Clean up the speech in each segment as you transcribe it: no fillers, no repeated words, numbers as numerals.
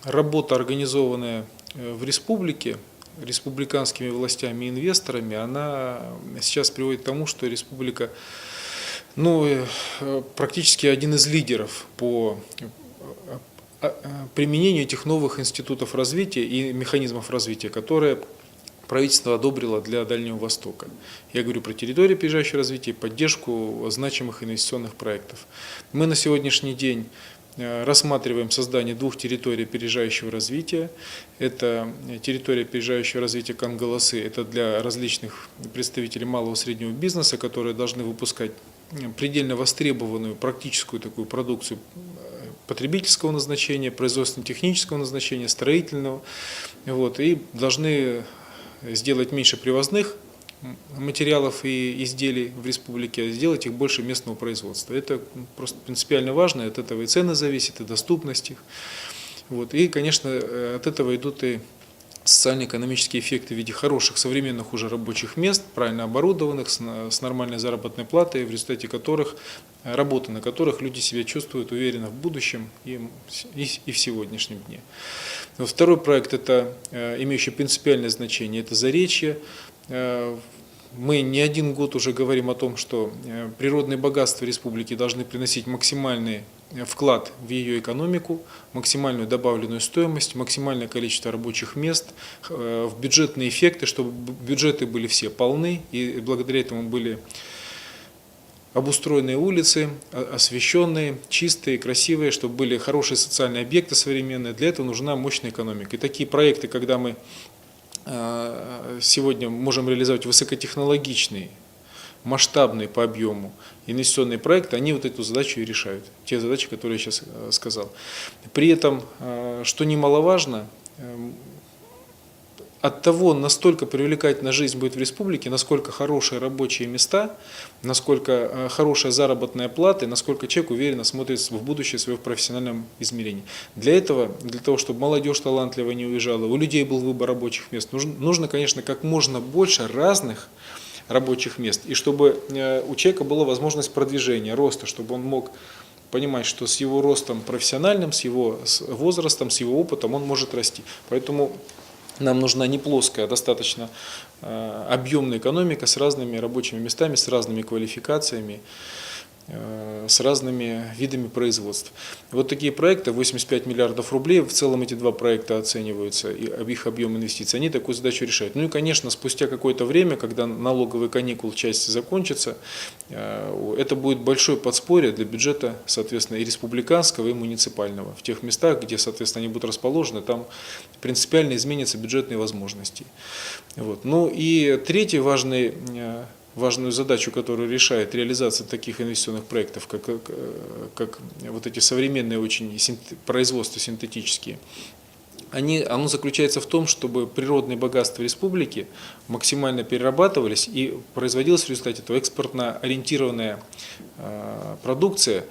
работа, организованная в республике, республиканскими властями и инвесторами, она сейчас приводит к тому, что республика практически один из лидеров по применению этих новых институтов развития и механизмов развития, которые правительство одобрило для Дальнего Востока. Я говорю про территорию опережающего развития и поддержку значимых инвестиционных проектов. Мы на сегодняшний день рассматриваем создание двух территорий опережающего развития. Это территория опережающего развития Кангаласы, это для различных представителей малого и среднего бизнеса, которые должны выпускать предельно востребованную практическую такую продукцию потребительского назначения, производственно-технического назначения, строительного, и должны сделать меньше привозных материалов и изделий в республике, а сделать их больше местного производства. Это просто принципиально важно, от этого и цены зависят, и доступность их. И, конечно, от этого идут и социально-экономические эффекты в виде хороших, современных уже рабочих мест, правильно оборудованных, с нормальной заработной платой, в результате которых, работы на которых люди себя чувствуют уверенно в будущем и в сегодняшнем дне. Второй проект, это имеющий принципиальное значение, это Заречье. Мы не один год уже говорим о том, что природные богатства республики должны приносить максимальный вклад в ее экономику, максимальную добавленную стоимость, максимальное количество рабочих мест, в бюджетные эффекты, чтобы бюджеты были все полны, и благодаря этому были обустроенные улицы, освещенные, чистые, красивые, чтобы были хорошие социальные объекты современные. Для этого нужна мощная экономика. И такие проекты, когда мы сегодня можем реализовать высокотехнологичные, масштабные по объему инвестиционные проекты, они вот эту задачу и решают. Те задачи, которые я сейчас сказал. При этом, что немаловажно, от того, настолько привлекательна жизнь будет в республике, насколько хорошие рабочие места, насколько хорошая заработная плата, и насколько человек уверенно смотрит в будущее свое в профессиональном измерении. Для того, чтобы молодежь талантливая не уезжала, у людей был выбор рабочих мест, нужно, конечно, как можно больше разных рабочих мест, и чтобы у человека была возможность продвижения, роста, чтобы он мог понимать, что с его ростом профессиональным, с его возрастом, с его опытом он может расти. Поэтому нам нужна не плоская, а достаточно объемная экономика с разными рабочими местами, с разными квалификациями, с разными видами производств. Вот такие проекты, 85 миллиардов рублей, в целом эти два проекта оцениваются, и их объем инвестиций, они такую задачу решают. И, конечно, спустя какое-то время, когда налоговые каникулы часть закончится, это будет большое подспорье для бюджета, соответственно, и республиканского, и муниципального. В тех местах, где, соответственно, они будут расположены, там принципиально изменятся бюджетные возможности. И третий важную задачу, которую решает реализация таких инвестиционных проектов, как вот эти современные очень производства синтетические, оно заключается в том, чтобы природные богатства республики максимально перерабатывались и производилась в результате этого экспортно ориентированная продукция,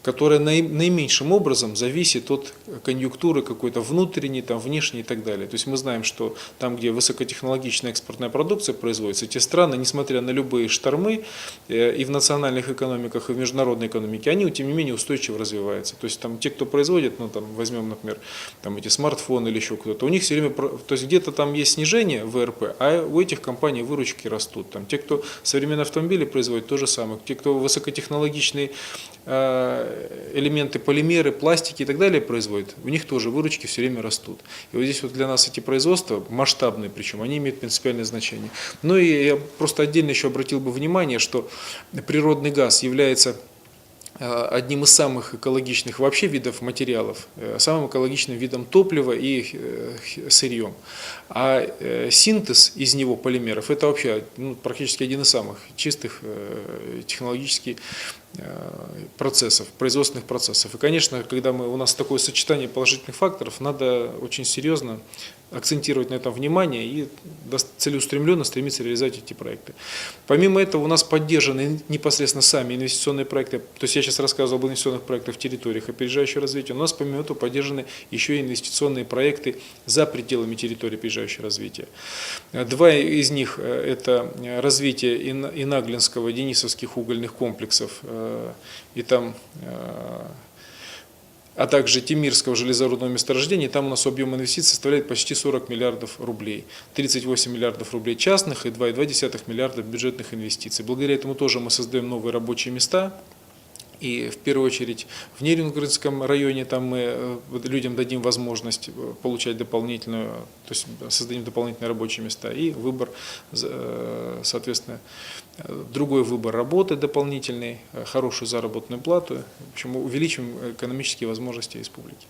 которая наименьшим образом зависит от конъюнктуры какой-то внутренней, внешней и так далее. То есть мы знаем, что там, где высокотехнологичная экспортная продукция производится, те страны, несмотря на любые штормы и в национальных экономиках, и в международной экономике, они, тем не менее, устойчиво развиваются. То есть те, кто производит, возьмем, например, эти смартфоны или еще кто-то, у них все время, то есть где-то там есть снижение ВРП, а у этих компаний выручки растут. Те, кто современные автомобили производит, то же самое. Те, кто высокотехнологичные элементы, полимеры, пластики и так далее производят, у них тоже выручки все время растут. И вот здесь для нас эти производства масштабные, причем они имеют принципиальное значение. И я просто отдельно еще обратил бы внимание, что природный газ является одним из самых экологичных вообще видов материалов, самым экологичным видом топлива и сырьем. А синтез из него полимеров – это вообще практически один из самых чистых технологических процессов, производственных процессов. И, конечно, когда у нас такое сочетание положительных факторов, надо очень серьезно акцентировать на этом внимание и целеустремленно стремиться реализовать эти проекты. Помимо этого, у нас поддержаны непосредственно сами инвестиционные проекты. То есть я сейчас рассказывал об инвестиционных проектах в территориях опережающего развития. У нас помимо этого поддержаны еще и инвестиционные проекты за пределами территории опережающего развития. Два из них – это развитие Инаглинского, Денисовских угольных комплексов. И там а также Темирского железорудного месторождения. Там у нас объем инвестиций составляет почти 40 миллиардов рублей. 38 миллиардов рублей частных и 2,2 миллиарда бюджетных инвестиций. Благодаря этому тоже мы создаем новые рабочие места. И в первую очередь в Нерюнгринском районе там мы людям дадим возможность получать дополнительную, то есть создадим дополнительные рабочие места и выбор, соответственно, другой выбор работы дополнительный, хорошую заработную плату. В общем, увеличим экономические возможности республики.